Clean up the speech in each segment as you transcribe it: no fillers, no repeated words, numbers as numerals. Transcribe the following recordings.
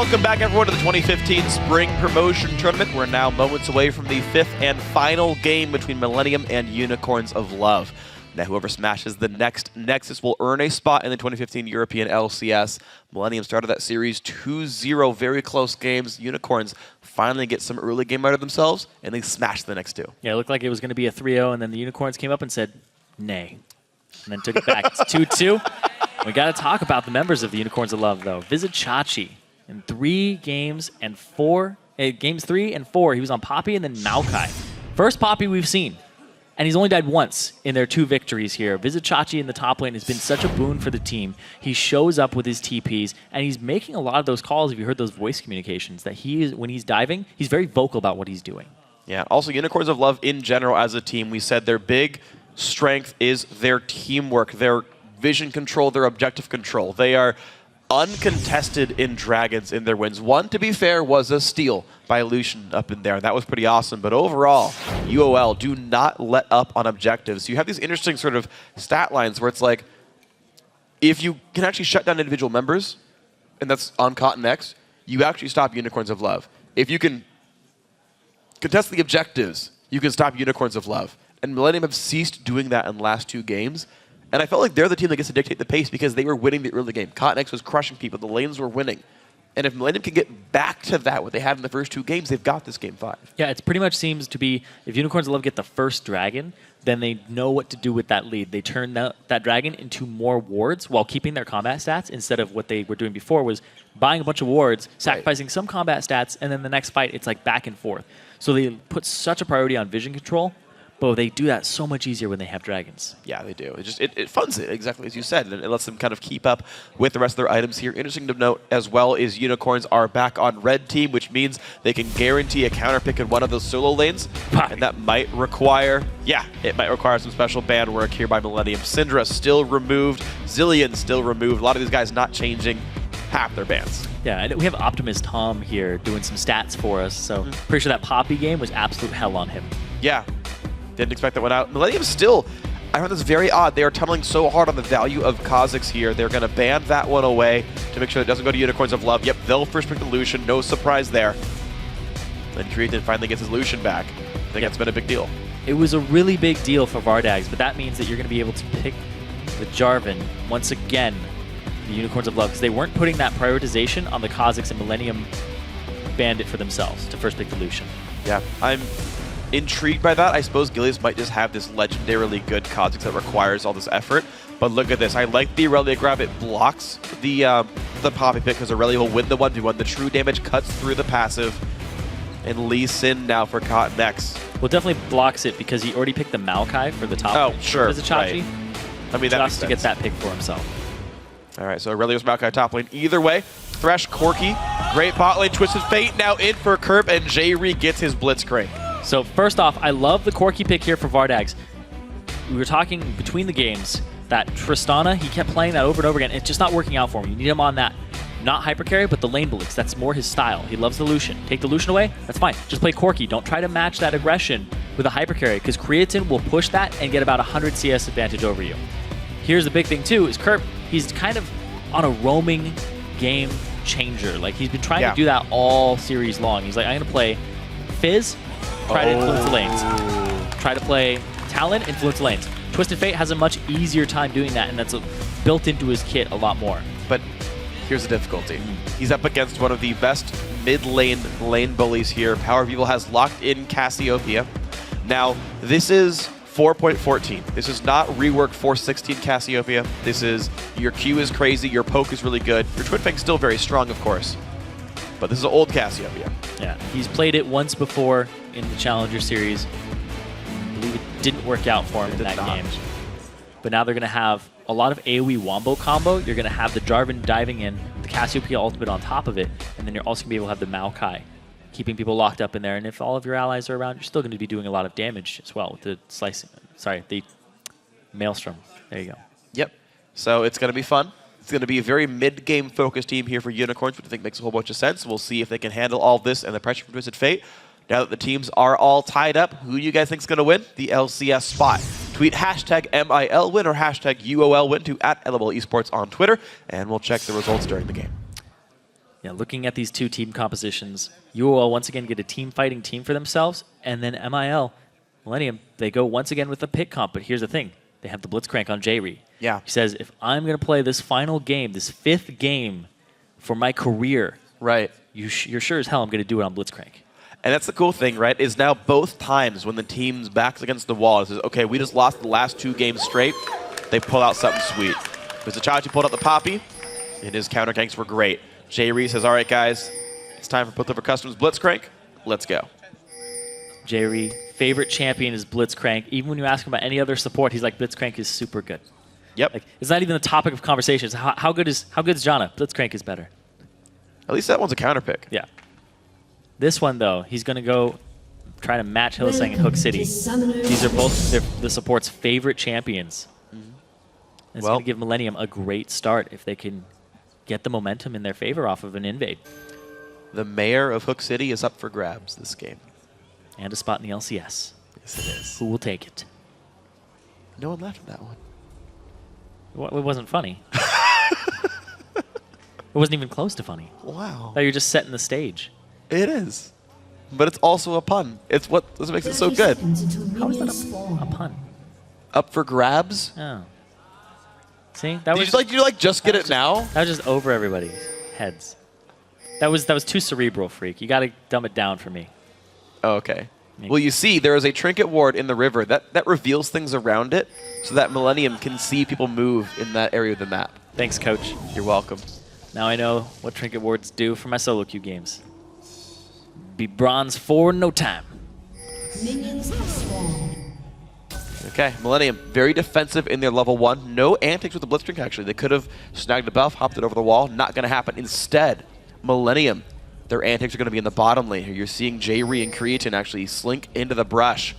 Welcome back, everyone, to the 2015 Spring Promotion Tournament. We're now moments away from the 5th and final game between Millennium and Unicorns of Love. Now, whoever smashes the next Nexus will earn a spot in the 2015 European LCS. Millennium started that series 2-0, very close games. Unicorns finally get some early game out of themselves, and they smashed the next two. Yeah, it looked like it was going to be a 3-0, and then the Unicorns came up and said, nay, and then took it back. It's 2-2. We got to talk about the members of the Unicorns of Love, though. Vizichachi, in 3 games and 4, games 3 and 4, he was on Poppy and then Maokai. First Poppy we've seen. And he's only died once in their 2 victories here. Vizichachi in the top lane has been such a boon for the team. He shows up with his TPs, and he's making a lot of those calls, if you heard those voice communications, that when he's diving, he's very vocal about what he's doing. Yeah, also Unicorns of Love in general as a team, we said their big strength is their teamwork, their vision control, their objective control. They are uncontested in Dragons in their wins. One, to be fair, was a steal by Lucian up in there. That was pretty awesome. But overall, UOL do not let up on objectives. You have these interesting sort of stat lines where it's like, if you can actually shut down individual members, and that's on Cotton X, you actually stop Unicorns of Love. If you can contest the objectives, you can stop Unicorns of Love. And Millennium have ceased doing that in the last 2 games. And I felt like they're the team that gets to dictate the pace because they were winning the early game. Cotton X was crushing people. The lanes were winning. And if Millennium can get back to that, what they had in the first 2 games, they've got this game 5. Yeah, it pretty much seems to be, if Unicorns of Love get the first dragon, then they know what to do with that lead. They turn that dragon into more wards while keeping their combat stats, instead of what they were doing before was buying a bunch of wards, sacrificing some combat stats, and then the next fight, it's like back and forth. So they put such a priority on vision control, but they do that so much easier when they have dragons. Yeah, they do. It funds it, exactly as you said, and it lets them kind of keep up with the rest of their items here. Interesting to note as well is Unicorns are back on red team, which means they can guarantee a counter pick in one of those solo lanes, and that might require, it might require some special ban work here by Millennium. Syndra still removed, Zillion still removed. A lot of these guys not changing half their bans. Yeah, and we have Optimus Tom here doing some stats for us, so pretty sure that Poppy game was absolute hell on him. Yeah. Didn't expect that one out. Millennium still, I found this very odd. They are tunneling so hard on the value of Kha'Zix here. They're going to ban that one away to make sure it doesn't go to Unicorns of Love. Yep, they'll first pick the Lucian. No surprise there. Then Creatin finally gets his Lucian back. I think that's been a big deal. It was a really big deal for Vardags, but that means that you're going to be able to pick the Jarvan once again, the Unicorns of Love, because they weren't putting that prioritization on the Kha'Zix, and Millennium banned it for themselves to first pick the Lucian. Yeah, I'm intrigued by that. I suppose Gilius might just have this legendarily good Kha'Zix that requires all this effort. But look at this. I like the Aurelia grab. It blocks the Poppy pick because Aurelia will win the 1v1. The true damage cuts through the passive. And Lee Sin now for Cotton X. Well, definitely blocks it because he already picked the Maokai for the top. Oh, sure. Vizichachi. Right. I mean, that makes sense. To get that pick for himself. All right, so Aurelios Maokai top lane. Either way, Thresh, Corki, great bot lane. Twisted Fate now in for Kerp, and J-Re gets his Blitzcrank. So first off, I love the Corki pick here for Vardags. We were talking between the games that Tristana, he kept playing that over and over again. It's just not working out for him. You need him on that, not hyper carry, but the lane blitz. That's more his style. He loves the Lucian. Take the Lucian away, that's fine. Just play Corki. Don't try to match that aggression with a hyper carry, because Creatin will push that and get about 100 CS advantage over you. Here's the big thing too, is Kerp, he's kind of on a roaming game changer. Like, he's been trying to do that all series long. He's like, I'm gonna play Fizz, try to influence the lanes. Try to play Talon, influence the lanes. Twisted Fate has a much easier time doing that, and that's built into his kit a lot more. But here's the difficulty. He's up against one of the best mid-lane bullies here. Power of Evil has locked in Cassiopeia. Now, this is 4.14. This is not rework 4.16 Cassiopeia. This is, your Q is crazy, your poke is really good. Your Twin Fang's still very strong, of course. But this is an old Cassiopeia. Yeah, he's played it once before in the Challenger Series. I believe it didn't work out for him in that game. But now they're going to have a lot of AoE Wombo combo. You're going to have the Jarvan diving in, the Cassiopeia ultimate on top of it, and then you're also going to be able to have the Maokai, keeping people locked up in there. And if all of your allies are around, you're still going to be doing a lot of damage as well with the the Maelstrom. There you go. Yep. So it's going to be fun. It's going to be a very mid-game focused team here for Unicorns, which I think makes a whole bunch of sense. We'll see if they can handle all this and the pressure from Twisted Fate. Now that the teams are all tied up, who do you guys think is going to win the LCS spot? Tweet hashtag MILWin or hashtag UOLWin to @LOL Esports on Twitter, and we'll check the results during the game. Yeah, looking at these two team compositions, UOL once again get a team fighting team for themselves, and then MIL, Millennium, they go once again with the pick comp. But here's the thing. They have the Blitzcrank on J-Ree. Yeah. He says, if I'm going to play this final game, this 5th game for my career, right, you're sure as hell I'm going to do it on Blitzcrank. And that's the cool thing, right, is now both times when the team's back's against the wall, it says, okay, we just lost the last 2 games straight, they pull out something sweet. Vizichachi pulled out the Poppy, and his counter ganks were great. J-Ree says, all right, guys, it's time for Both Over Customs Blitzcrank. Let's go. J-Ree, favorite champion is Blitzcrank. Even when you ask him about any other support, he's like, Blitzcrank is super good. Yep. Like, it's not even the topic of conversation. It's how good is Janna? Blitzcrank is better. At least that one's a counter pick. Yeah. This one, though, he's going to go try to match Hylissang and Hook City. These are both the support's favorite champions. It's going to give Millennium a great start if they can get the momentum in their favor off of an invade. The mayor of Hook City is up for grabs this game. And a spot in the LCS. Yes, it is. Who will take it? No one left in that one. It wasn't funny. It wasn't even close to funny. Wow. You're just setting the stage. It is. But it's also a pun. It's what makes it so good. How is that a pun? Up for grabs? Oh. See? That was Did you just get it now? That was just over everybody's heads. That was too cerebral, Freak. You got to dumb it down for me. Oh, okay. Well, you see, there is a trinket ward in the river that reveals things around it so that Millennium can see people move in that area of the map. Thanks, Coach. You're welcome. Now I know what trinket wards do for my solo queue games. Be bronze 4 in no time. Minions have spawned. Okay, Millennium, very defensive in their level 1. No antics with the Blitzcrank, actually. They could have snagged the buff, hopped it over the wall. Not going to happen. Instead, Millennium, their antics are going to be in the bottom lane here. You're seeing J-Ree and Creatine actually slink into the brush.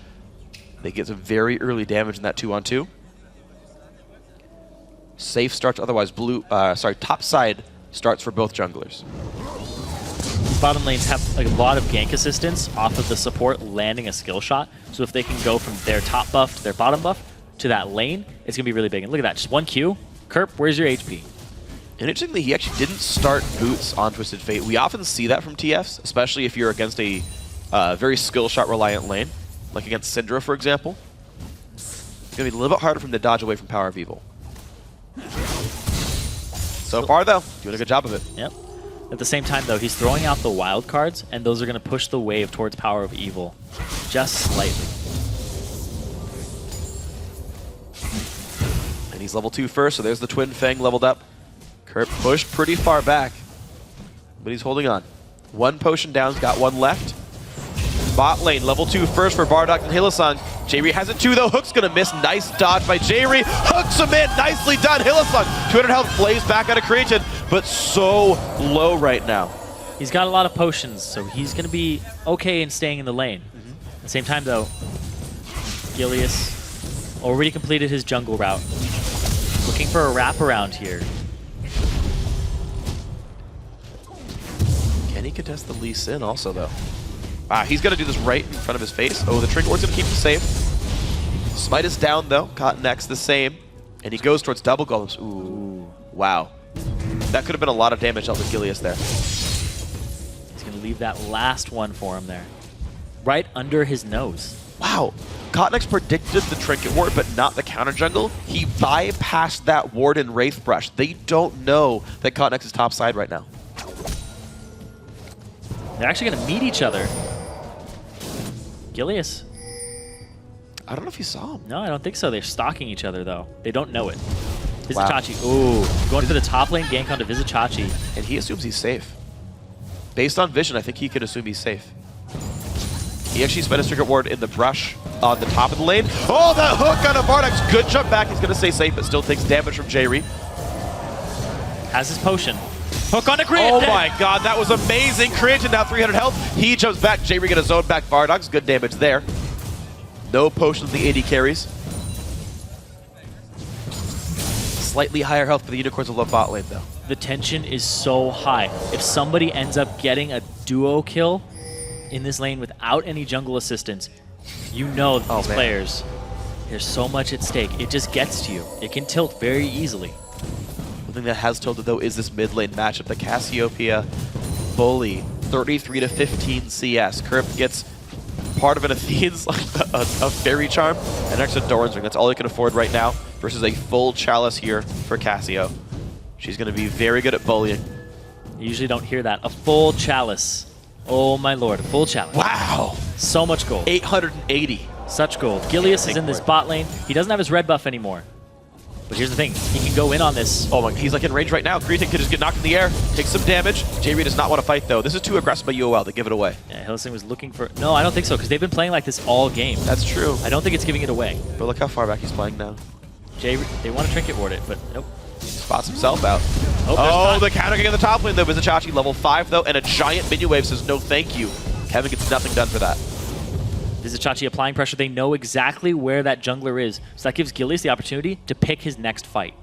They get some very early damage in that 2-on-2. Safe starts, otherwise top side starts for both junglers. Bottom lanes have a lot of gank assistance off of the support landing a skill shot. So if they can go from their top buff to their bottom buff to that lane, it's going to be really big. And look at that, just 1 Q. Kerp, where's your HP? And interestingly, he actually didn't start boots on Twisted Fate. We often see that from TFs, especially if you're against a very skill shot reliant lane, like against Syndra, for example. It's going to be a little bit harder for him to dodge away from Power of Evil. So far, though, doing a good job of it. Yep. At the same time, though, he's throwing out the wild cards, and those are going to push the wave towards Power of Evil just slightly. And he's level 2 first, so there's the Twin Fang leveled up. Kerp pushed pretty far back, but he's holding on. 1 potion down, he's got 1 left. Bot lane, level 2 first for Bardock and Hylissang. J-Ree has it too, though. Hook's gonna miss. Nice dodge by J-Ree. Hooks him in. Nicely done. Hylissang, 200 health, plays back out of Creatine, but so low right now. He's got a lot of potions, so he's going to be okay in staying in the lane. At the same time, though, Gilius already completed his jungle route. Looking for a wraparound here. Can he contest the Lee Sin also, though? He's going to do this right in front of his face. Oh, the Trinket Ward's going to keep him safe. Smite is down, though. Cotton X the same. And he goes towards double golems. Ooh, wow. That could have been a lot of damage out with Gilius there. He's going to leave that last one for him there. Right under his nose. Wow. Cotton X predicted the Trinket Ward, but not the counter jungle. He bypassed that ward in Wraith Brush. They don't know that Cotton X is top side right now. They're actually going to meet each other. Gilius. I don't know if you saw him. No, I don't think so. They're stalking each other, though. They don't know it. Wow. Vizichachi. Ooh. Going for the top lane gank onto Vizichachi. And he assumes he's safe. Based on vision, I think he could assume he's safe. He actually spent his Trinket Ward in the brush on the top of the lane. Oh, that hook on a Bardock. Good jump back. He's going to stay safe, but still takes damage from J-Ree. Has his potion. Hook on a Creatine. Oh my god, that was amazing. Creatine now 300 health. He jumps back. J-Ree gonna zone back Bardock's. Good damage there. No potions the AD carries. Slightly higher health for the Unicorns of low bot lane, though. The tension is so high. If somebody ends up getting a duo kill in this lane without any jungle assistance, you know that these players, there's so much at stake. It just gets to you. It can tilt very easily. One thing that has tilted, though, is this mid lane matchup. The Cassiopeia Bully, 33 to 15 CS. Kerp gets part of an Athene's, like a Fairy Charm, and extra Doran's Ring. That's all he can afford right now versus a full Chalice here for Cassio. She's going to be very good at bullying. You usually don't hear that. A full Chalice. Oh my lord, a full Chalice. Wow! So much gold. 880. Such gold. Gilius is in this bot lane. He doesn't have his red buff anymore. But here's the thing, he can go in on this. Oh my, he's like in range right now. Greeting could just get knocked in the air, take some damage. J-Reed does not want to fight though. This is too aggressive by UOL, they give it away. Yeah, Hylissang was looking for... No, I don't think so, because they've been playing like this all game. That's true. I don't think it's giving it away. But look how far back he's playing now. They want to trinket ward it, but nope. Spots himself out. Oh, the counter kick in the top lane though. Vizicachi level 5 though, and a giant minion wave says no thank you. Kevin gets nothing done for that. Vizicachi applying pressure. They know exactly where that jungler is. So that gives Gilius the opportunity to pick his next fight.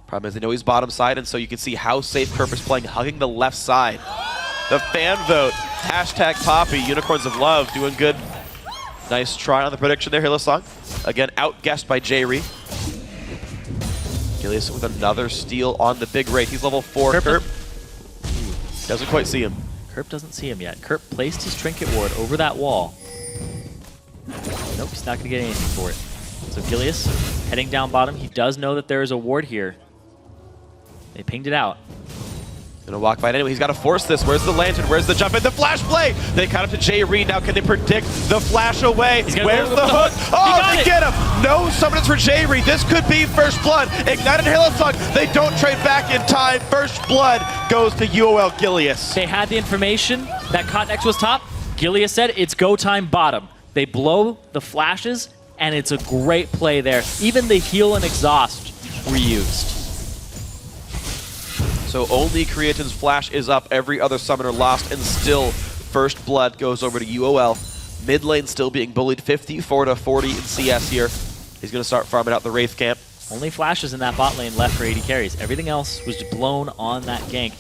Problem is they know he's bottom side, and so you can see how safe Kerp is playing, hugging the left side. The fan vote, hashtag Poppy, Unicorns of Love, doing good. Nice try on the prediction there, Hylissang. Again, outguessed by J-Reed. Gilius with another steal on the big rate. He's level 4. Kerp doesn't quite see him. Kerp doesn't see him yet. Kerp placed his trinket ward over that wall. Nope, he's not going to get anything for it. So Gilius heading down bottom. He does know that there is a ward here. They pinged it out. Gonna walk by it anyway. He's got to force this. Where's the lantern? Where's the jump in? The flash play! They cut up to J-Reed. Now can they predict the flash away? Where's the hook? Oh, they get him! No summons for J-Reed. This could be first blood. Ignited Hylissang. They don't trade back in time. First blood goes to UOL Gilius. They had the information that Cotnex was top. Gilius said it's go time bottom. They blow the flashes, and it's a great play there. Even the heal and exhaust were used. So only Creatin's flash is up, every other summoner lost, and still first blood goes over to UOL. Mid lane still being bullied, 54 to 40 in CS here. He's going to start farming out the Wraith camp. Only flashes in that bot lane left for AD carries. Everything else was just blown on that gank.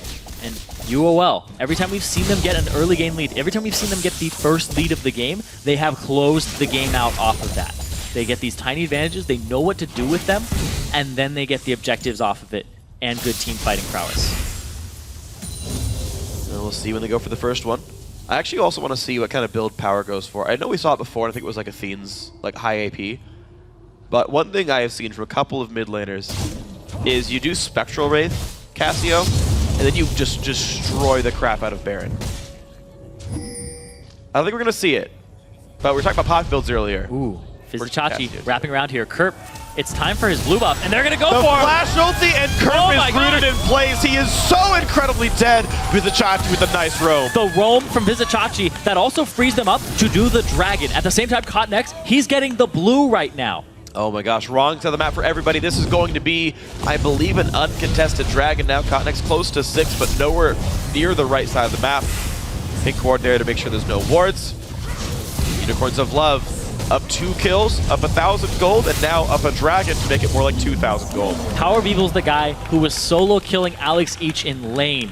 And UOL, every time we've seen them get an early game lead, every time we've seen them get the first lead of the game, they have closed the game out off of that. They get these tiny advantages, they know what to do with them, and then they get the objectives off of it. And good team fighting prowess. And we'll see when they go for the first one. I actually also want to see what kind of build Power goes for. I know we saw it before, and I think it was like Athene's like high AP. But one thing I have seen from a couple of mid laners is you do Spectral Wraith, Cassio, and then you just destroy the crap out of Baron. I don't think we're going to see it, but we were talking about pot builds earlier. Ooh, Vizicachi wrapping around here. Kerp, it's time for his blue buff, and they're going to go for him. Flash ulti, and Kerp is rooted in place. He is so incredibly dead. Vizicachi with a nice roam. The roam from Vizicachi that also frees them up to do the dragon. At the same time, Cotnex, he's getting the blue right now. Oh my gosh, wrong side of the map for everybody. This is going to be, I believe, an uncontested dragon now. Cotnex close to 6, but nowhere near the right side of the map. Pink ward there to make sure there's no wards. Unicorns of Love. Up 2 kills, up 1,000 gold, and now up a dragon to make it more like 2,000 gold. Power of Evil's the guy who was solo killing Alex Each in lane.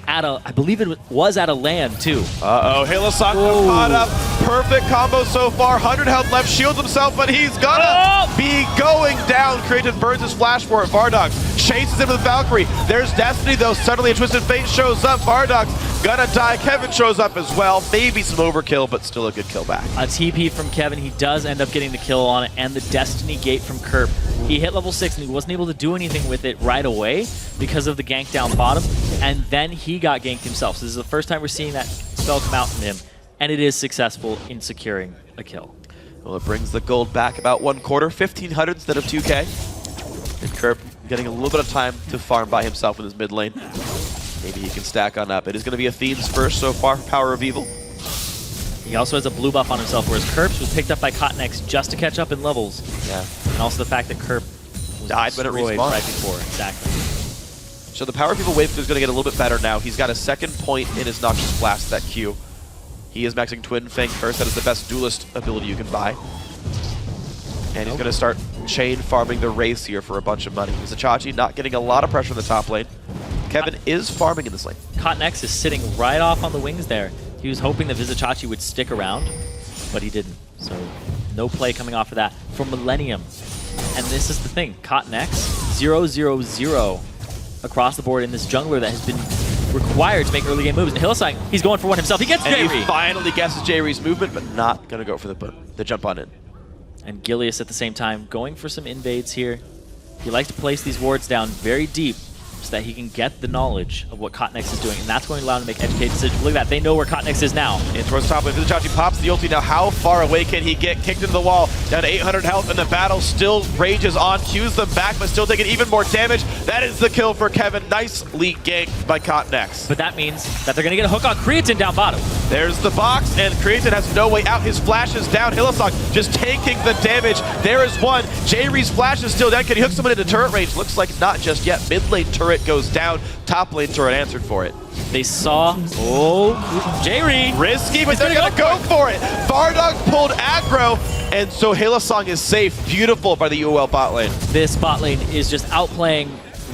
At a, I believe it was at a LAN too. Uh-oh, Hylissang caught up. Perfect combo so far. 100 health left, shields himself, but he's gonna be going down. Creative burns his flash for it. Vardox chases him with Valkyrie. There's Destiny though. Suddenly a Twisted Fate shows up. Vardox gonna die. Kevin shows up as well. Maybe some overkill, but still a good kill back. A TP from Kevin. He does end up getting the kill on it, and the Destiny Gate from Kerp. He hit level 6 and he wasn't able to do anything with it right away because of the gank down bottom, and then he got ganked himself. So this is the first time we're seeing that spell come out from him, and it is successful in securing a kill. Well, it brings the gold back about 1/4, 1,500 instead of 2K. And Kerp getting a little bit of time to farm by himself in his mid lane. Maybe he can stack on up. It is going to be Athene's first so far, Power of Evil. He also has a blue buff on himself, whereas Kerp's was picked up by Cotnex just to catch up in levels. Yeah. And also the fact that Kerp was died when it destroyed respawned. right before. Exactly. So the Power of Evil wave is going to get a little bit better now. He's got a second point in his Noxious Blast, that Q. He is maxing Twin Fang first. That is the best duelist ability you can buy. And he's going to start chain farming the Wraiths here for a bunch of money. Vizicachi not getting a lot of pressure in the top lane. Kevin is farming in this lane. Cotnex is sitting right off on the wings there. He was hoping that Vizicachi would stick around, but he didn't. So no play coming off of that for Millennium. And this is the thing, Cotnex, 0-0-0 across the board in this jungler that has been required to make early game moves. And Hillsong, he's going for one himself. He gets And J-Ree. he finally guesses J-Ree's movement, but not going to go for the jump on in. And Gilius at the same time going for some invades here. He likes to place these wards down very deep so that he can get the knowledge of what Cotnex is doing, and that's going to allow him to make educated decisions. Look at that, they know where Cotnex is now. In towards top lane, Vizichachi pops the ulti. Now how far away can he get? Kicked into the wall, down to 800 health, and the battle still rages on. Cues them back, but still taking even more damage. That is the kill for Kevin. Nicely ganked by Cotnex. But that means that they're going to get a hook on Creatine down bottom. There's the box, and Creatine has no way out. His flash is down. Hillsong just taking the damage. There is one. J-Ree's flash is still down. Can he hook someone into turret range? Looks like not just yet. Mid lane turret goes down. Top lane turret answered for it. They saw, J-Ree. Risky, but they're gonna go for it. Vardog pulled aggro, and so Hillsong is safe. Beautiful by the UOL bot lane. This bot lane is just outplaying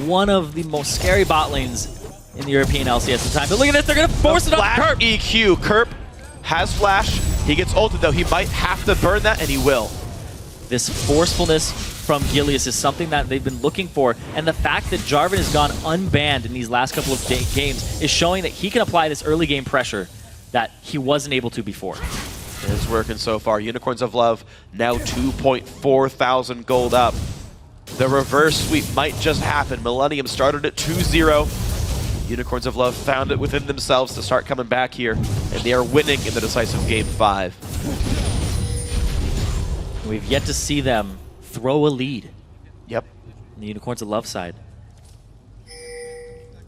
one of the most scary bot lanes in the European LCS at the time. But look at this, they're gonna force it on Kerp. EQ. Kerp has flash. He gets ulted though. He might have to burn that, and he will. This forcefulness from Gilius is something that they've been looking for, and the fact that Jarvan has gone unbanned in these last couple of games is showing that he can apply this early game pressure that he wasn't able to before. It's working so far. Unicorns of Love now 2.4 thousand gold up. The reverse sweep might just happen. Millennium started at 2-0. Unicorns of Love found it within themselves to start coming back here, and they are winning in the decisive Game 5. We've yet to see them throw a lead. Yep. On the Unicorns of Love side.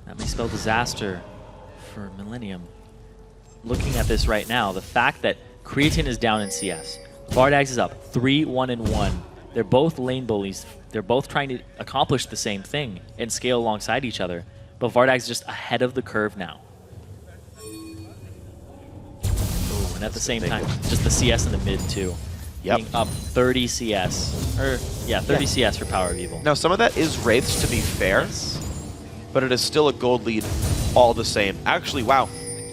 That may spell disaster for Millennium. Looking at this right now, the fact that Creatine is down in CS, Vardags is up 3-1-1. They're both lane bullies. They're both trying to accomplish the same thing and scale alongside each other. But Vardags is just ahead of the curve now. Ooh, and at the same time, just the CS in the mid too. Yep. Being up 30 CS. Or, yeah, 30 CS for Power of Evil. Now, some of that is Wraiths, to be fair, but it is still a gold lead all the same. Actually, wow.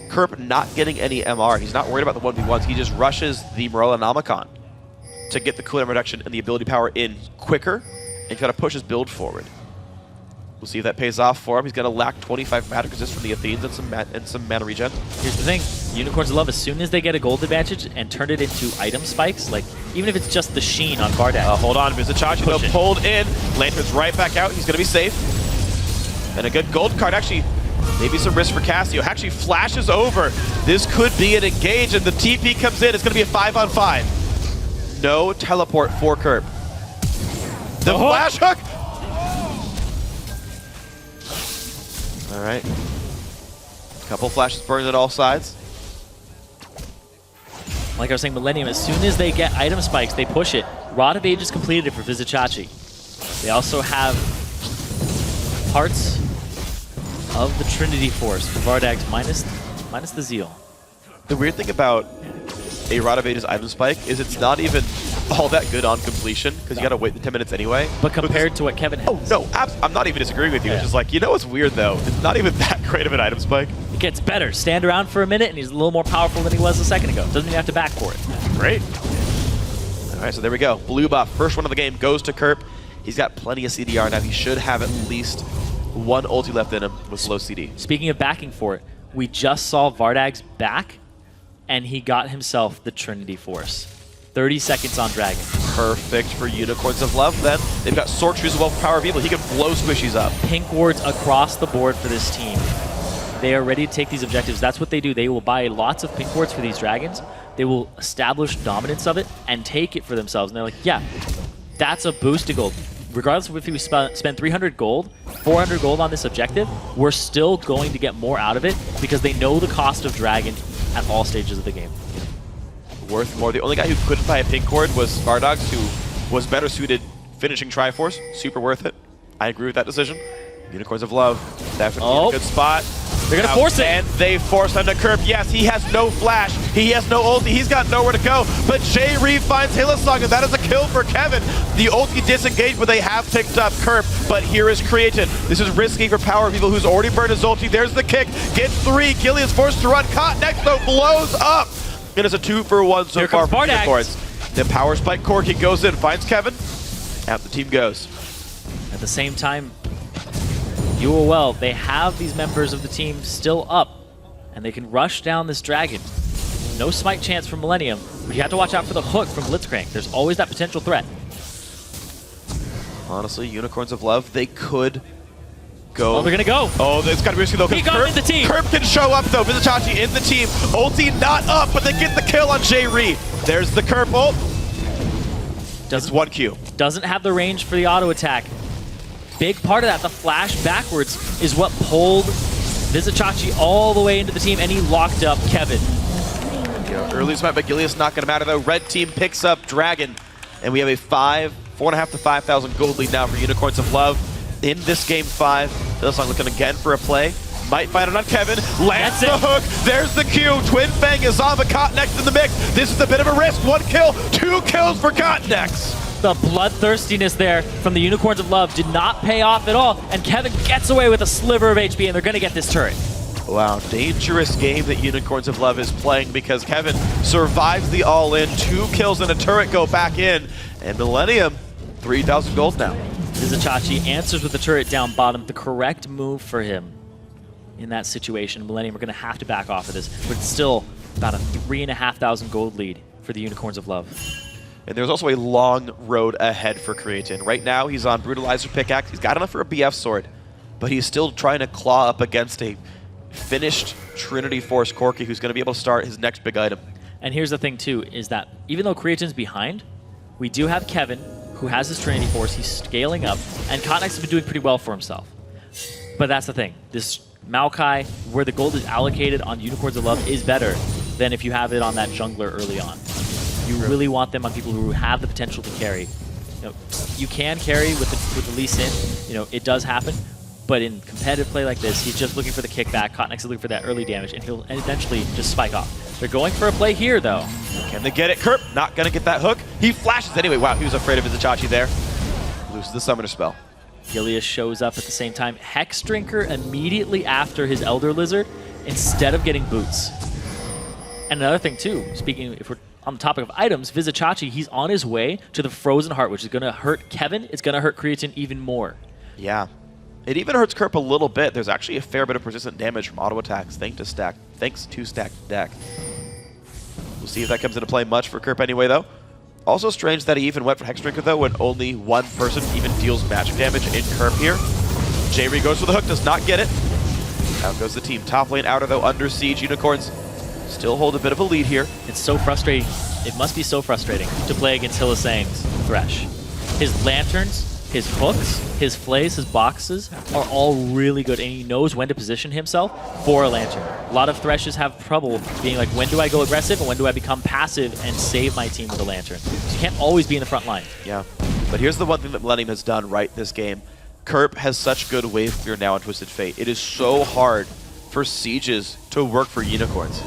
Kerp not getting any MR. He's not worried about the 1v1s. He just rushes the Morellonomicon to get the cooldown reduction and the ability power in quicker and kind of push his build forward. We'll see if that pays off for him. He's going to lack 25 mana resist from the Athenes and some mana regen. Here's the thing. Unicorns of Love, as soon as they get a gold advantage and turn it into item spikes, like, even if it's just the sheen on Vardags. Hold on. Vizichachi, though, pulled in. Lantern's right back out. He's going to be safe. And a good gold card. Actually, maybe some risk for Cassio. Actually flashes over. This could be an engage, and the TP comes in. It's going to be a 5-on-5. No teleport for Kerp. The flash hook! All right. Couple flashes burned at all sides. Like I was saying, Millennium, as soon as they get item spikes, they push it. Rod of Age is completed for Vizichachi. They also have parts of the Trinity Force for Vardags minus the Zeal. The weird thing about a Rod of Age's item spike is it's not even all that good on completion because you got to wait the 10 minutes anyway. But compared to what Kevin has. Oh, no, I'm not even disagreeing with you. It's just like, you know what's weird though? It's not even that great of an item spike. It gets better. Stand around for a minute and he's a little more powerful than he was a second ago. Doesn't even have to back for it. Great. All right, so there we go. Blue buff, first one of the game goes to Kerp. He's got plenty of CDR now. He should have at least one ulti left in him with low CD. Speaking of backing for it, we just saw Vardags back and he got himself the Trinity Force. 30 seconds on Dragon. Perfect for Unicorns of Love then. They've got Sword Shoes as well for Power of Evil. He can blow squishies up. Pink wards across the board for this team. They are ready to take these objectives. That's what they do. They will buy lots of pink wards for these dragons. They will establish dominance of it and take it for themselves. And they're like, yeah, that's a boost to gold. Regardless of if we spend 300 gold, 400 gold on this objective, we're still going to get more out of it because they know the cost of dragon at all stages of the game. Worth more. The only guy who couldn't buy a pink ward was Vardags, who was better suited finishing Triforce. Super worth it. I agree with that decision. Unicorns of Love, definitely in a good spot. They're going to force it. And they force him to Kerp. Yes, he has no flash. He has no ulti. He's got nowhere to go. But J-Ree finds Hillsong, and that is a kill for Kevin. The ulti disengaged, but they have picked up Kerp. But here is Creatine. This is risky for Power of Evil, who's already burned his ulti. There's the kick. Gets 3. Gillian's forced to run. Cotnex, though, blows up. It is a 2-for-1 so far for Unicorns. The Power Spike Corki goes in, finds Kevin. Out the team goes. At the same time, UOL, they have these members of the team still up, and they can rush down this dragon. No smite chance from Millennium, but you have to watch out for the hook from Blitzcrank. There's always that potential threat. Honestly, Unicorns of Love, they could go. Oh, they're gonna go. Oh, it's gotta be risky though. He got in the team. Kerp can show up though. Vizichachi in the team. Ulti not up, but they get the kill on J-Ree. There's the Kerp ult. It's 1Q. Doesn't have the range for the auto attack. Big part of that, the flash backwards, is what pulled Vizichachi all the way into the team, and he locked up Kevin. Early smite by Gilius not gonna matter though. Red team picks up Dragon, and we have a 4.5 to 5,000 gold lead now for Unicorns of Love in this game 5. Hillsong looking again for a play. Might find it on Kevin. Lands the hook. There's the Q. Twin Fang is on, but Cottonex in the mix. This is a bit of a risk. 1 kill, 2 kills for Cottonex. The bloodthirstiness there from the Unicorns of Love did not pay off at all, and Kevin gets away with a sliver of HP, and they're going to get this turret. Wow, dangerous game that Unicorns of Love is playing because Kevin survives the all-in. 2 kills and a turret go back in, and Millennium, 3,000 gold now. Vizichachi answers with the turret down bottom, the correct move for him in that situation. Millennium are going to have to back off of this, but it's still about a 3,500 gold lead for the Unicorns of Love. And there's also a long road ahead for Creatine. Right now, he's on Brutalizer Pickaxe. He's got enough for a BF Sword, but he's still trying to claw up against a finished Trinity Force Corki who's going to be able to start his next big item. And here's the thing, too, is that even though Creatine's behind, we do have Kevin, who has his Trinity Force. He's scaling up, and Cottonex has been doing pretty well for himself. But that's the thing. This Maokai, where the gold is allocated on Unicorns of Love, is better than if you have it on that jungler early on. You really want them on people who have the potential to carry. You can carry with the Lee Sin. It does happen. But in competitive play like this, he's just looking for the kickback. Cottonex is looking for that early damage, and he'll eventually just spike off. They're going for a play here, though. Can they get it? Kerp not going to get that hook. He flashes anyway. Wow, he was afraid of Vizichachi there. Loses the summoner spell. Gilius shows up at the same time. Hex Drinker immediately after his Elder Lizard instead of getting boots. And another thing, too, speaking, if we're on the topic of items, Vizichachi, he's on his way to the Frozen Heart, which is going to hurt Kevin. It's going to hurt Creatine even more. Yeah. It even hurts Kerp a little bit. There's actually a fair bit of persistent damage from auto attacks thanks to stacked deck. We'll see if that comes into play much for Kerp anyway, though. Also strange that he even went for Hex Drinker, though, when only one person even deals magic damage in Kerp here. J-Ree goes for the hook, does not get it. Out goes the team. Top lane outer, though, under siege. Unicorns still hold a bit of a lead here. It's so frustrating. It must be so frustrating to play against Hylissang's Thresh. His lanterns, his hooks, his flays, his boxes are all really good, and he knows when to position himself for a lantern. A lot of Threshes have trouble being like, when do I go aggressive and when do I become passive and save my team with a lantern? So you can't always be in the front line. Yeah, but here's the one thing that Millennium has done right this game. Kerp has such good wave clear now on Twisted Fate. It is so hard for sieges to work for Unicorns.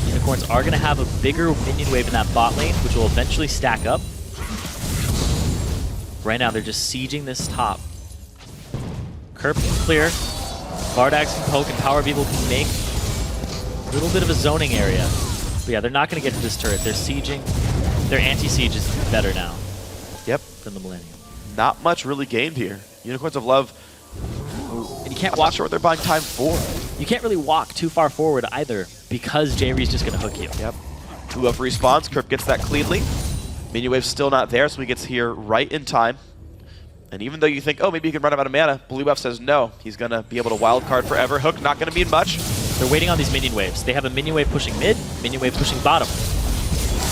Unicorns are going to have a bigger minion wave in that bot lane, which will eventually stack up. Right now, they're just sieging this top. Kerp can clear. Vardags can poke, and Power Beetle can make a little bit of a zoning area. But yeah, they're not going to get to this turret. They're sieging. Their anti-siege is better now. Yep. Than the Millennium. Not much really gained here. Unicorns of Love. And you can't I'm walk. not sure what they're buying time for. You can't really walk too far forward either, because J-Ree's just going to hook you. Yep. 2 up respawns. Kerp gets that cleanly. Minion wave's still not there, so he gets here right in time. And even though you think, oh, maybe he can run out of mana, Blue Buff says no. He's going to be able to wildcard forever. Hook not going to mean much. They're waiting on these minion waves. They have a minion wave pushing mid, minion wave pushing bottom.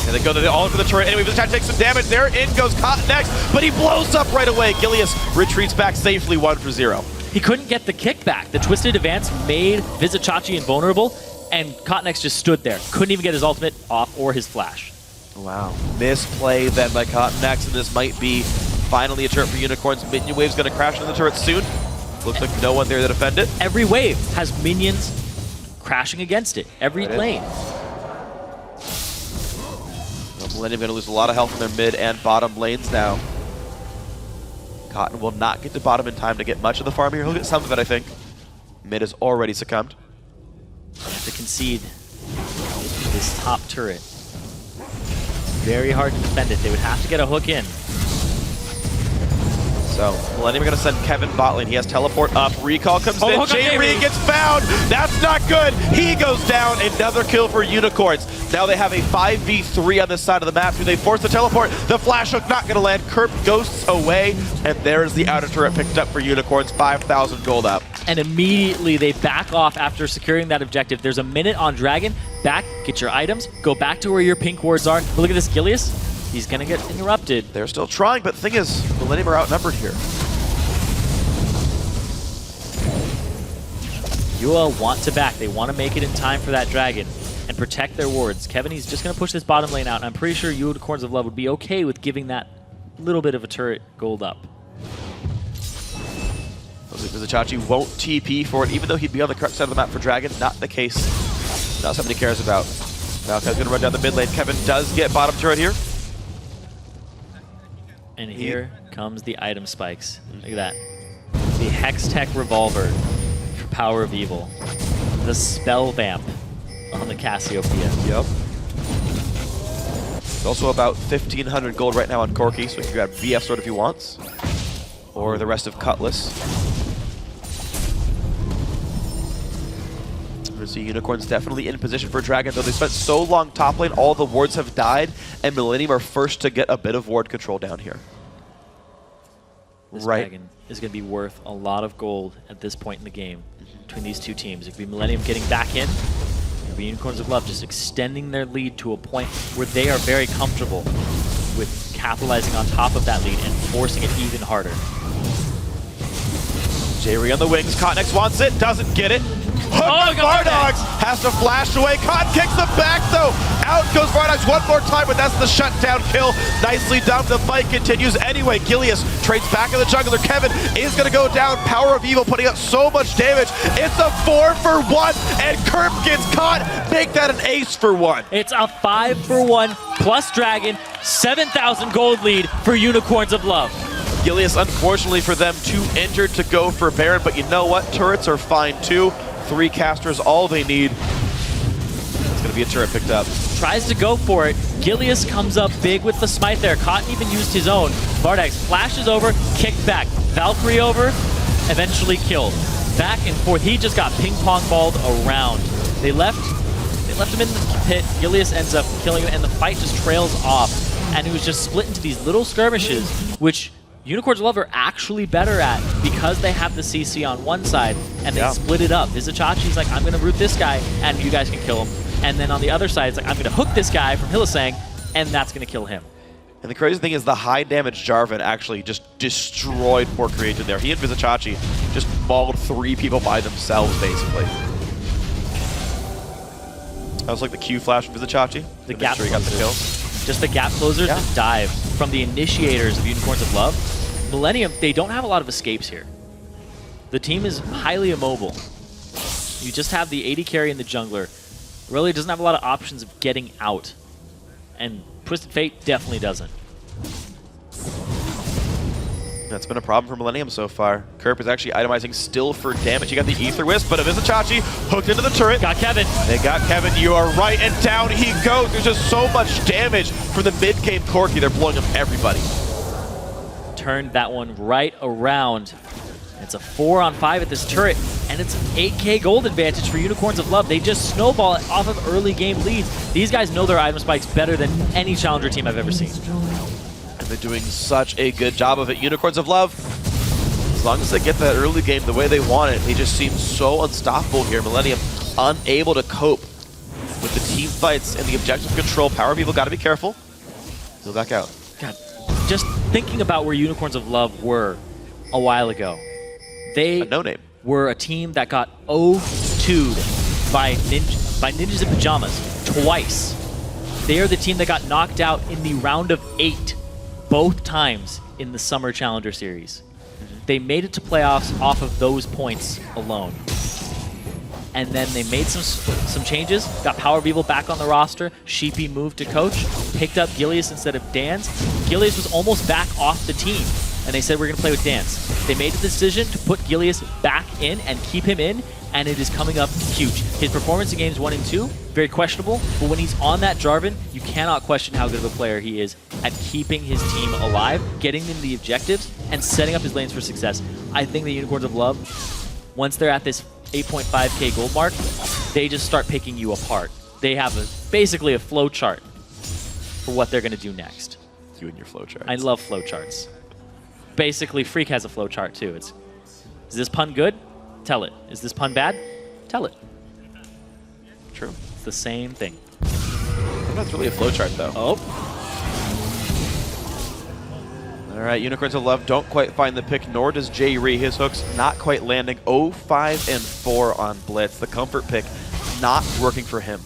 And they go all in for the turret. Anyway, Vizichachi takes some damage. There in goes Cottonex, but he blows up right away. Gilius retreats back safely 1 for 0. He couldn't get the kickback. The Twisted Advance made Vizichachi invulnerable, and Cottonex just stood there. Couldn't even get his ultimate off or his flash. Wow. Misplay then by Cottonex, and this might be finally a turret for Unicorns. Minion wave's going to crash into the turret soon. Looks like no one there to defend it. Every wave has minions crashing against it. Every lane. Millennium going to lose a lot of health in their mid and bottom lanes now. Cotton will not get to bottom in time to get much of the farm here. He'll get some of it, I think. Mid has already succumbed. They have to concede this top turret. Very hard to defend it. They would have to get a hook in. So, Millennium are going to send Kevin bot lane. He has teleport up. Recall comes in. J-Reed gets found. That's not good. He goes down. Another kill for Unicorns. Now they have a 5v3 on this side of the map. Do they force the teleport? The flash hook not going to land. Kerp ghosts away. And there's the outer turret picked up for Unicorns. 5,000 gold up. And immediately they back off after securing that objective. There's a minute on Dragon. Back, get your items, go back to where your pink wards are. But look at this, Gilius. He's going to get interrupted. They're still trying, but the thing is, Millennium are outnumbered here. UOL want to back. They want to make it in time for that Dragon and protect their wards. Kevin, he's just going to push this bottom lane out, and I'm pretty sure Unicorns of Love would be okay with giving that little bit of a turret gold up. Vizichachi won't TP for it, even though he'd be on the correct side of the map for Dragon. Not the case. Not something he cares about. Malkai's going to run down the mid lane. Kevin does get bottom turret here. And here comes the item spikes. Look at that. The Hex Tech Revolver for Power of Evil. The Spell Vamp on the Cassiopeia. Yep. It's also about 1,500 gold right now on Corki, so he can grab VF Sword if he wants. Or the rest of Cutlass. We're see Unicorns definitely in position for Dragon, though they spent so long top lane, all the wards have died, and Millennium are first to get a bit of ward control down here. This Dragon is going to be worth a lot of gold at this point in the game between these two teams. It could be Millennium getting back in, it could be Unicorns of Love just extending their lead to a point where they are very comfortable with capitalizing on top of that lead and forcing it even harder. J-Reed on the wings, Cotnex wants it, doesn't get it. Hook on Vardogs, has to flash away. Cotton kicks the back though. Out goes Vardogs one more time, but that's the shutdown kill. Nicely done. The fight continues anyway. Gilius trades back in the jungler. Kevin is going to go down. Power of Evil putting up so much damage. It's a 4-for-1, and Kerp gets caught. Make that an ace for one. It's a 5-for-1 plus Dragon, 7,000 gold lead for Unicorns of Love. Gilius, unfortunately for them, too injured to go for Baron, but you know what? Turrets are fine too. 3 casters, all they need. It's going to be a turret picked up. Tries to go for it. Gilius comes up big with the smite there. Cotton even used his own. Vardags flashes over, kicked back. Valkyrie over, eventually killed. Back and forth. He just got ping-pong balled around. They left him in the pit. Gilius ends up killing him, and the fight just trails off. And it was just split into these little skirmishes, which Unicorns of Love are actually better at because they have the CC on one side and they split it up. Vizichachi's like, I'm going to root this guy and you guys can kill him. And then on the other side, it's like, I'm going to hook this guy from Hylissang and that's going to kill him. And the crazy thing is the high damage Jarvan actually just destroyed poor Creation there. He and Vizichachi just mauled 3 people by themselves, basically. That was like the Q flash from Vizichachi. The gap sure he got the kill. Just the gap closers, just dive from the initiators of Unicorns of Love. Millennium, they don't have a lot of escapes here. The team is highly immobile. You just have the AD carry and the jungler. Really doesn't have a lot of options of getting out. And Twisted Fate definitely doesn't. That's been a problem for Millennium so far. Kerp is actually itemizing still for damage. He got the Ether Wisp, but a Vizichachi hooked into the turret. Got Kevin. They got Kevin. You are right, and down he goes. There's just so much damage from the mid-game Corki. They're blowing up everybody. Turned that one right around. It's a 4-on-5 at this turret, and it's an 8k gold advantage for Unicorns of Love. They just snowball it off of early game leads. These guys know their item spikes better than any challenger team I've ever seen. And they're doing such a good job of it. Unicorns of Love, as long as they get that early game the way they want it, they just seem so unstoppable here. Millennium unable to cope with the team fights and the objective control. Power people got to be careful. Go back out. God, just thinking about where Unicorns of Love were a while ago. They were a team that got 0-2'd by Ninjas in Pajamas twice. They are the team that got knocked out in the round of 8 both times in the Summer Challenger Series. They made it to playoffs off of those points alone. And then they made some changes, got Power of Evil back on the roster, Sheepy moved to coach, picked up Gilius instead of Dan's. Gilius was almost back off the team. and they said we're going to play with Dance. They made the decision to put Gilius back in and keep him in, and it is coming up huge. His performance in games 1 and 2, very questionable, but when he's on that Jarvan, you cannot question how good of a player he is at keeping his team alive, getting them the objectives, and setting up his lanes for success. I think the Unicorns of Love, once they're at this 8.5k gold mark, they just start picking you apart. They have basically a flow chart for what they're going to do next. You and your flowcharts. I love flow charts. Basically, Freak has a flow chart too. Is this pun good? Tell it. Is this pun bad? Tell it. True. It's the same thing. I think that's really a flowchart, though. Oh. All right, Unicorns of Love don't quite find the pick, nor does Jay Ree. His hook's not quite landing. 0-5 and 4 on Blitz. The comfort pick not working for him.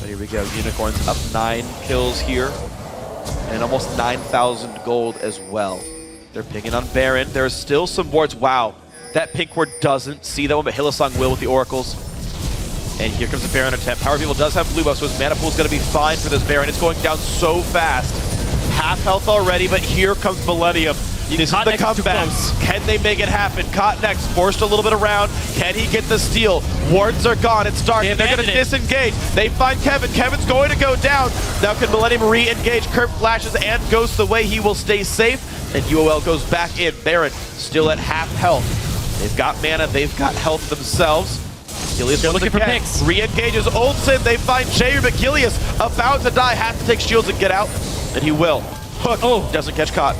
But here we go. Unicorns up 9 kills here. And almost 9,000 gold as well. They're picking on Baron. There's still some wards. Wow. That pink ward doesn't see that one, but Hylissang will with the Oracles. And here comes the Baron attempt. Power People does have blue buff, so his mana pool is going to be fine for this Baron. It's going down so fast. Half health already, but here comes Millennium. This is the comeback. Can they make it happen? Cotnex forced a little bit around. Can he get the steal? Wards are gone. It's dark. They're going to disengage. They find Kevin. Kevin's going to go down. Now can Millennium re-engage? Kirk flashes and goes the way. He will stay safe. And UOL goes back in. Baron still at half health. They've got mana. They've got health themselves. Gilius They're looking for picks. Re-engages Olsen. They find Jair, but Gilius about to die. Has to take shields and get out. And he will. Hook. Doesn't catch Cot.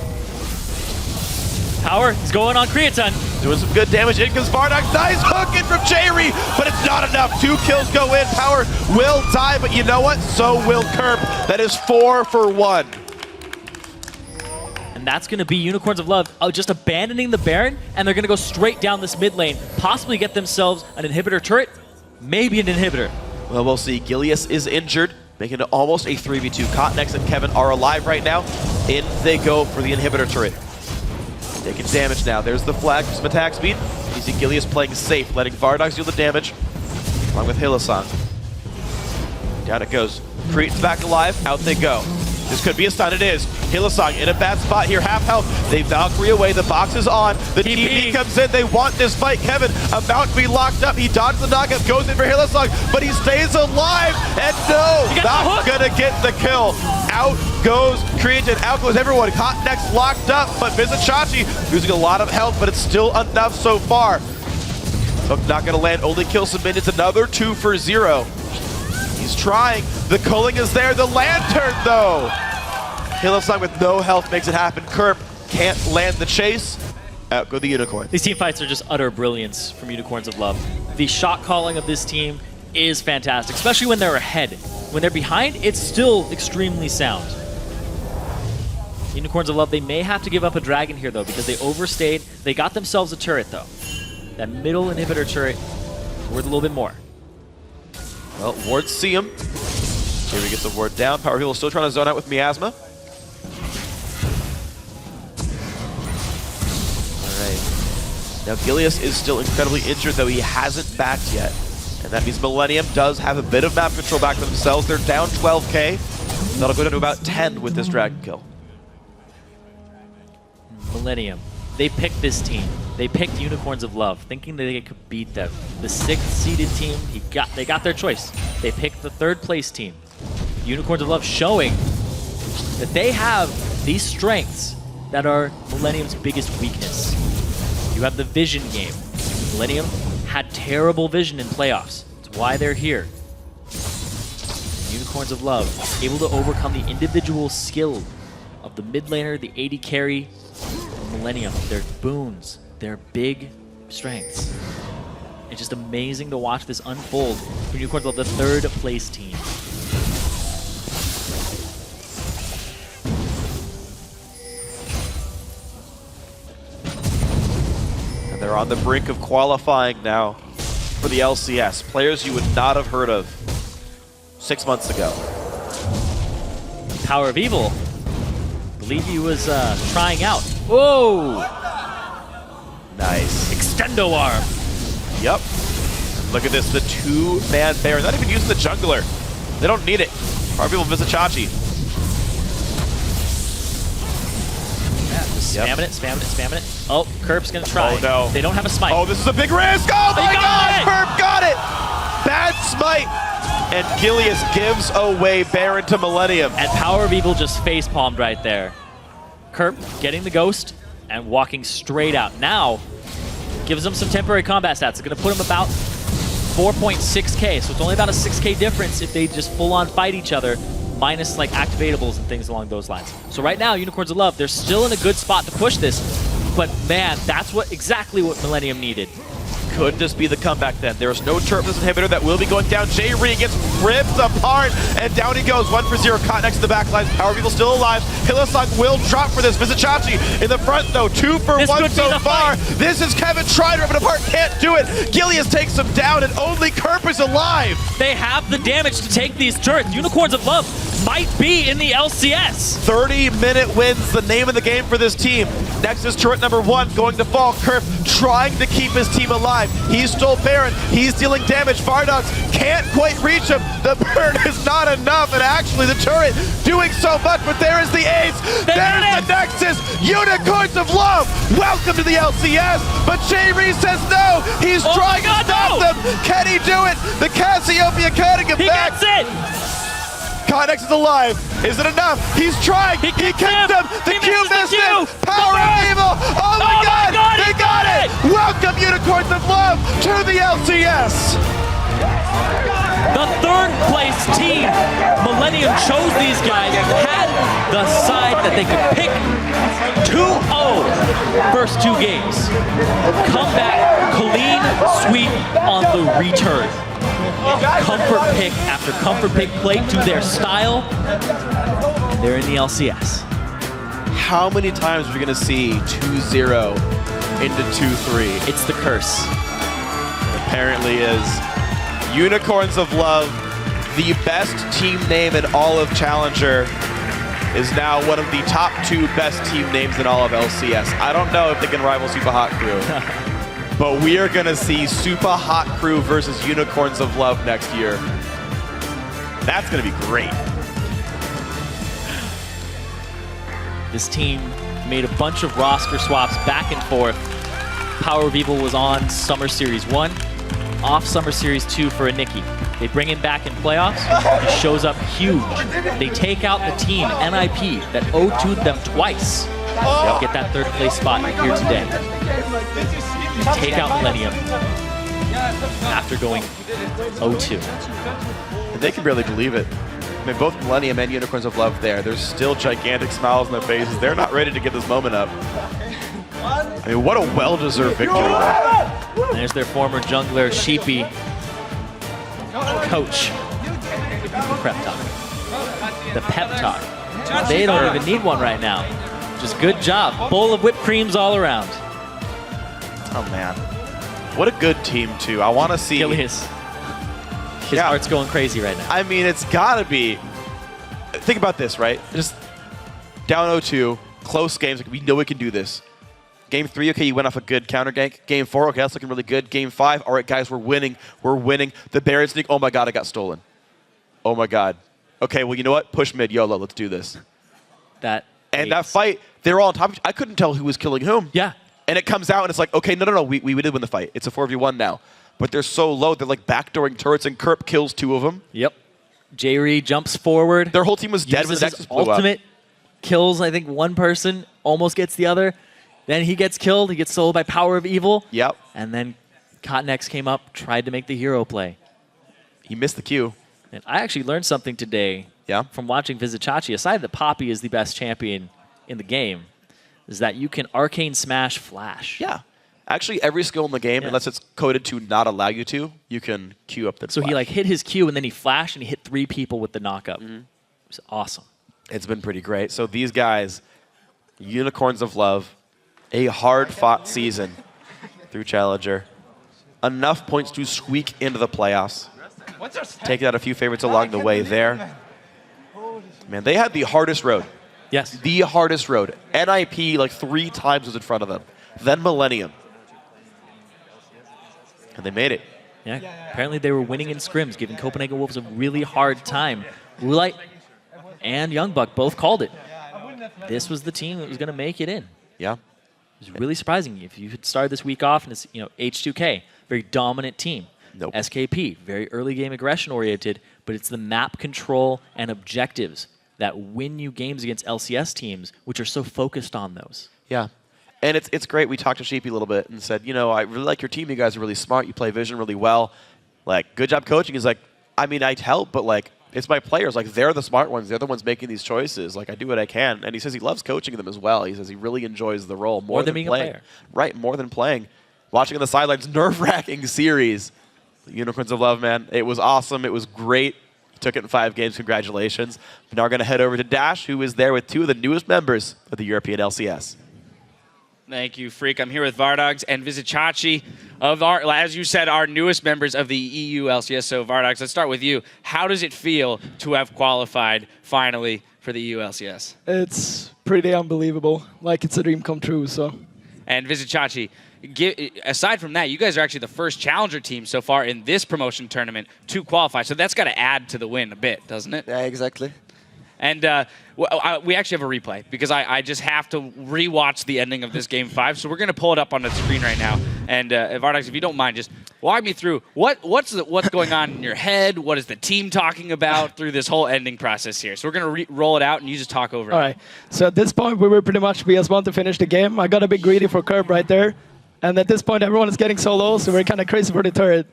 Power is going on Creatine. Doing some good damage. In comes Bardock. Nice hook in from Jairi, but it's not enough. 2 kills go in. Power will die, but you know what? So will Kerp. That is 4 for 1. And that's going to be Unicorns of Love just abandoning the Baron, and they're going to go straight down this mid lane, possibly get themselves an inhibitor turret, maybe an inhibitor. Well, we'll see. Gilius is injured, making it almost a 3v2. Cotnex and Kevin are alive right now. In they go for the inhibitor turret. Taking damage now. There's the flag for some attack speed. You see Gilius playing safe, letting Vardox deal the damage, along with Hylissang. Down it goes. Creed's back alive. Out they go. This could be a stun. It is. Hylissang in a bad spot here. Half health. They Valkyrie away. The box is on. The TP comes in. They want this fight. Kevin about to be locked up. He dodges the knockup. Goes in for Hylissang, but he stays alive. And no, not going to get the kill. Out goes Creatin. Out goes everyone. Cotnex locked up, but Vizichachi losing a lot of health, but it's still enough so far. Hook not going to land. Only kill some minions. Another 2 for 0. He's trying. The culling is there. The lantern, though. Hylissang with no health makes it happen. Kerp can't land the chase. Out go the Unicorn. These team fights are just utter brilliance from Unicorns of Love. The shot calling of this team is fantastic, especially when they're ahead. When they're behind, it's still extremely sound. Unicorns of Love, they may have to give up a dragon here, though, because they overstayed. They got themselves a turret, though. That middle inhibitor turret is worth a little bit more. Well, wards see him. Here he gets the ward down. Power People still trying to zone out with Miasma. Alright. Now Gilius is still incredibly injured, though he hasn't backed yet. And that means Millennium does have a bit of map control back for themselves. They're down 12k. That'll go down to about 10 with this dragon kill. Millennium. They picked this team. They picked Unicorns of Love, thinking that they could beat them. The 6th seeded team, they got their choice. They picked the 3rd place team. Unicorns of Love showing that they have these strengths that are Millennium's biggest weakness. You have the vision game. Millennium had terrible vision in playoffs. That's why they're here. Unicorns of Love able to overcome the individual skill of the mid laner, the AD carry, Millennium, their boons, their big strengths. It's just amazing to watch this unfold for Unicorns of the 3rd place team. And they're on the brink of qualifying now for the LCS. Players you would not have heard of 6 months ago. Power of Evil. I believe he was trying out. Whoa! Nice. Extendo arm. Yep. Look at this, the 2-man Baron, not even using the jungler. They don't need it. Power of Evil visit Chachi. Spamming it, spamming it, spamming it. Oh, Kerp's gonna try. Oh no. They don't have a smite. Oh, this is a big risk. Oh my God, Kerp got it. Bad smite. And Gilius gives away Baron to Millennium. And Power of Evil just face-palmed right there. Kerp getting the Ghost and walking straight out. Now, gives him some temporary combat stats. It's gonna put him about 4.6k, so it's only about a 6k difference if they just full-on fight each other, minus like activatables and things along those lines. So right now, Unicorns of Love, they're still in a good spot to push this, but man, that's exactly what Millennium needed. Could this be the comeback then? There is no turret this inhibitor that will be going down. J-Ree gets ripped apart, and down he goes. 1 for 0, caught next to the back lines. Power of Evil still alive. Hillesong will drop for this. Visit Chachi in the front though. 2 for 1 so far. This is Kevin trying to rip it apart, can't do it. Gilius takes him down, and only Kerp is alive. They have the damage to take these turrets. Unicorns of Love might be in the LCS. 30-minute wins, the name of the game for this team. Next is turret number 1 going to fall. Kerp trying to keep his team alive. He stole Baron. He's dealing damage. Vardox can't quite reach him. The burn is not enough, and actually the turret doing so much, but there is the ace. There's the Nexus. Unicorns of Love. Welcome to the LCS, but J-Ree says no. He's trying to stop them. Can he do it? The Cassiopeia cutting him back. He gets it. Connex is alive. Is it enough? He's trying. He kicked him. The Q missed him. Power of Evil. Oh my God. They got it. Welcome, Unicorns of Love, to the LCS. The third place team. Millennium chose these guys, had the side that they could pick 2-0 first 2 games. Comeback, clean sweep on the return. Comfort pick after comfort pick played to their style. They're in the LCS. How many times are we going to see 2-0 into 2-3? It's the curse. Apparently is. Unicorns of Love, the best team name in all of Challenger, is now one of the top 2 best team names in all of LCS. I don't know if they can rival Super Hot Crew. But we are going to see Super Hot Crew versus Unicorns of Love next year. That's going to be great. This team made a bunch of roster swaps back and forth. Power of Evil was on Summer Series 1, off Summer Series 2 for a Nikki. They bring him back in playoffs. He shows up huge. They take out the team, NIP, that 0-2'd them twice. They'll get that 3rd place spot here today. Take out Millennium after going 0-2. They can barely believe it. I mean, both Millennium and Unicorns of Love there. There's still gigantic smiles on their faces. They're not ready to get this moment up. I mean, what a well-deserved victory. There's their former jungler, Sheepy, coach. The prep talk. The pep talk. They don't even need one right now. Just good job. Bowl of whipped creams all around. Oh, man. What a good team, too. I want to see... His heart's going crazy right now. I mean, it's got to be... Think about this, right? Just down 0-2, close games. Like, we know we can do this. Game 3, okay, you went off a good counter gank. Game 4, okay, that's looking really good. Game 5, all right, guys, we're winning. We're winning. The Baron sneak, oh my God, I got stolen. Oh my God. Okay, well, you know what? Push mid, YOLO, let's do this. That fight, they were all on top of each. I couldn't tell who was killing whom. Yeah. And it comes out and it's like, okay, no, we did win the fight. It's a 4v1 now. But they're so low, they're like backdooring turrets, and Kerp kills 2 of them. Yep. J-Ree jumps forward. Their whole team was dead when the Nexus blew up. Ultimate kills, I think, 1 person, almost gets the other. Then he gets killed. He gets sold by Power of Evil. Yep. And then Cotnex came up, tried to make the hero play. He missed the Q. And I actually learned something today from watching Visit Chachi. Aside that Poppy is the best champion in the game, is that you can arcane smash flash. Yeah. Actually, every skill in the game, unless it's coded to not allow you to, you can queue up the So flash. he like hit his Q and then he flashed and he hit 3 people with the knockup. It was awesome. It's been pretty great. So these guys, Unicorns of Love, a hard-fought season through Challenger. Enough points to squeak into the playoffs. Taking out a few favorites along the way there. Man, they had the hardest road. Yes. The hardest road. NIP like 3 times was in front of them. Then Millennium. And they made it. Yeah, apparently they were winning in scrims, giving Copenhagen Wolves a really hard time. Roulite and Youngbuck both called it. This was the team that was going to make it in. Yeah. It was really surprising. If you had started this week off and it's, H2K, very dominant team. Nope. SKP, very early game aggression oriented, but it's the map control and objectives that win you games against LCS teams, which are so focused on those. Yeah. And it's great. We talked to Sheepy a little bit and said, I really like your team. You guys are really smart. You play Vision really well. Like, good job coaching. He's like, I mean, I help, but like, it's my players. Like, they're the smart ones. They're the ones making these choices. Like, I do what I can. And he says he loves coaching them as well. He says he really enjoys the role more than being playing. a player. Right, more than playing. Watching on the sidelines, nerve-wracking series. Unicorns of Love, man. It was awesome. It was great. Took it in 5 games. Congratulations. But now we're going to head over to Dash, who is there with 2 of the newest members of the European LCS. Thank you, Freak. I'm here with Vardogs and Vizicachi, of our, as you said, our newest members of the EU LCS. So, Vardogs, let's start with you. How does it feel to have qualified finally for the EU LCS? It's pretty unbelievable. Like, it's a dream come true, so. And Vizicachi, aside from that, you guys are actually the first challenger team so far in this promotion tournament to qualify. So that's got to add to the win a bit, doesn't it? Yeah, exactly. And we actually have a replay because I just have to rewatch the ending of this Game 5. So we're going to pull it up on the screen right now. And Vardogs, if you don't mind, just walk me through what's going on in your head. What is the team talking about through this whole ending process here? So we're going to roll it out and you just talk over it. All right. So at this point, we were pretty much BS1 to finish the game. I got a bit greedy for Curb right there. And at this point, everyone is getting so low, so we're kind of crazy for the turret.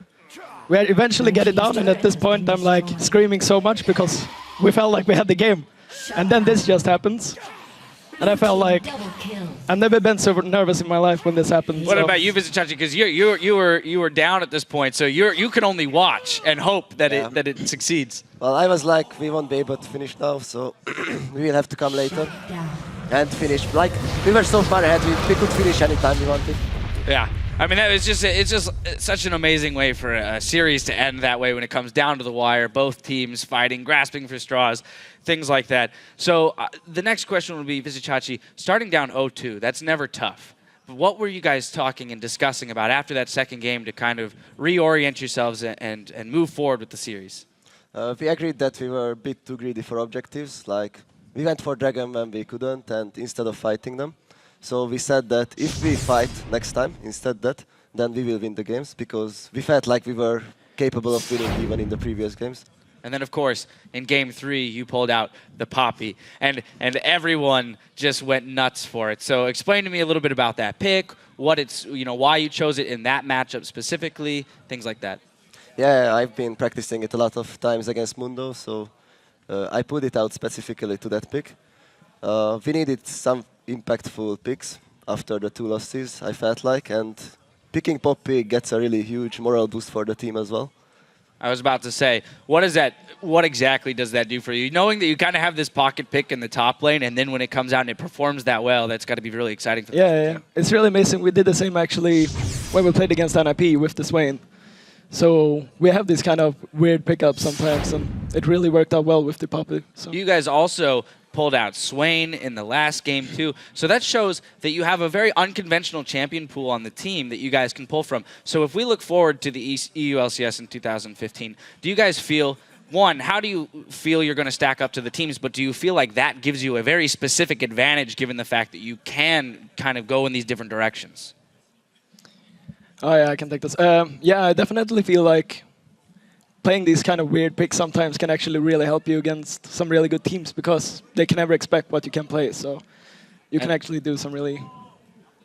We eventually get it down, and at this point, I'm like screaming so much because we felt like we had the game. And then this just happens. And I felt like I've never been so nervous in my life when this happens. What about you, Vizicachi? Because you were down at this point, so you can only watch and hope that it succeeds. Well, I was like, we won't be able to finish now, so we will have to come later and finish. Like, we were so far ahead, we could finish anytime we wanted. Yeah. I mean, it's just such an amazing way for a series to end that way when it comes down to the wire. Both teams fighting, grasping for straws, things like that. So the next question would be, Vizicachi, starting down 0-2, that's never tough. But what were you guys talking and discussing about after that second game to kind of reorient yourselves and move forward with the series? We agreed that we were a bit too greedy for objectives. Like, we went for Dragon when we couldn't, and instead of fighting them. So we said that if we fight next time instead that, then we will win the games because we felt like we were capable of winning even in the previous games. And then, of course, in Game 3, you pulled out the Poppy, and everyone just went nuts for it. So explain to me a little bit about that pick, what it's, why you chose it in that matchup specifically, things like that. Yeah, I've been practicing it a lot of times against Mundo, so I put it out specifically to that pick. We needed some impactful picks after the 2 losses, I felt like, and picking Poppy gets a really huge moral boost for the team as well. I was about to say, what exactly does that do for you? Knowing that you kind of have this pocket pick in the top lane, and then when it comes out and it performs that well, that's got to be really exciting for the team. It's really amazing. We did the same actually when we played against NIP with the Swain. So we have these kind of weird pickups sometimes, and it really worked out well with the Poppy. So. You guys also pulled out Swain in the last game too. So that shows that you have a very unconventional champion pool on the team that you guys can pull from. So if we look forward to the EU LCS in 2015, do you guys feel, one, how do you feel you're going to stack up to the teams, but do you feel like that gives you a very specific advantage given the fact that you can kind of go in these different directions? Oh yeah, I can take this. Yeah, I definitely feel like playing these kind of weird picks sometimes can actually really help you against some really good teams because they can never expect what you can play. So you can actually do some really...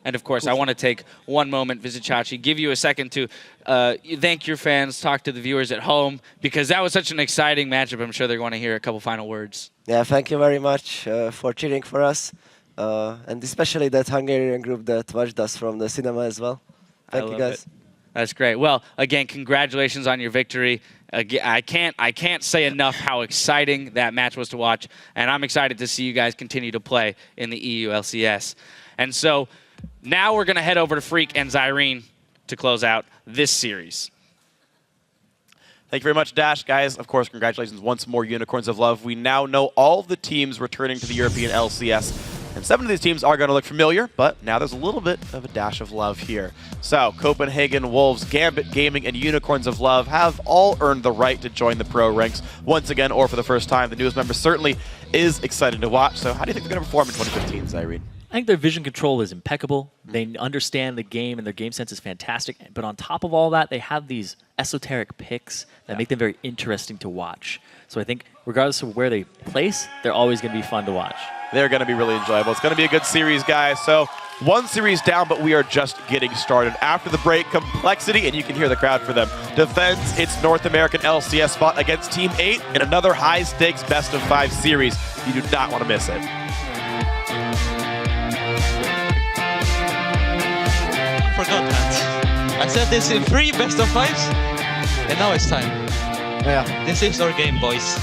And of course, I want to take one moment, Vizicachi, give you a second to thank your fans, talk to the viewers at home, because that was such an exciting matchup. I'm sure they're going to hear a couple final words. Yeah, thank you very much for cheering for us, and especially that Hungarian group that watched us from the cinema as well. Thank you, guys. That's great. Well, again, congratulations on your victory. I can't say enough how exciting that match was to watch, and I'm excited to see you guys continue to play in the EU LCS. And so now we're going to head over to Freak and Zyrene to close out this series. Thank you very much, Dash. Guys, of course, congratulations once more, Unicorns of Love. We now know all the teams returning to the European LCS And 7 of these teams are going to look familiar, but now there's a little bit of a dash of love here. So Copenhagen, Wolves, Gambit Gaming, and Unicorns of Love have all earned the right to join the pro ranks once again or for the first time. The newest member certainly is exciting to watch. So how do you think they're going to perform in 2015, Zyrene? I think their vision control is impeccable. They understand the game, and their game sense is fantastic. But on top of all that, they have these esoteric picks that make them very interesting to watch. So I think regardless of where they place, they're always going to be fun to watch. They're going to be really enjoyable. It's going to be a good series, guys. So 1 series down, but we are just getting started. After the break, Complexity, and you can hear the crowd for them, defends its North American LCS spot against Team 8 in another high-stakes best-of-5 series. You do not want to miss it. I forgot that. I said this in 3 best-of-5s, and now it's time. Yeah. This is our game, boys.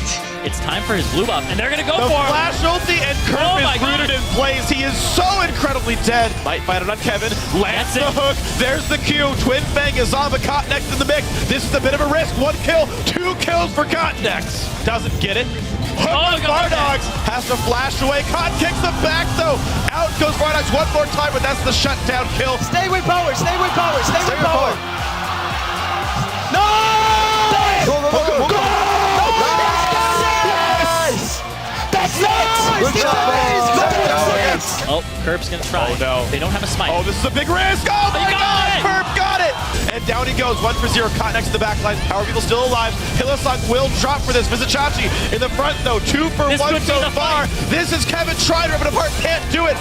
It's time for his blue buff, and they're going to go the for him. flash ulti, and Kerp is rooted in place. He is so incredibly dead. Might find it on Kevin. Lands the hook. There's the Q. Twin Fang is on the Cotnex in the mix. This is a bit of a risk. 1 kill, 2 kills for Cotnex. Doesn't get it. Hook on Vardogs. Has to flash away. Cotton kicks the back, though. Out goes Vardogs 1 more time, but that's the shutdown kill. Stay with power, stay with power, stay with power. No! Go, go, go, go, go. That's it! Good job, Oh, Kerp's going to try. Oh, no. They don't have a smite. Oh, this is a big risk. Oh, my God. Kerp got it. And down he goes. 1 for 0. Cotnex to the back line. Power Beetle still alive. Hillesong will drop for this. Vizichachi in the front, though. 2 for 1 so far. This is Kevin Schreider, but apart can't do it.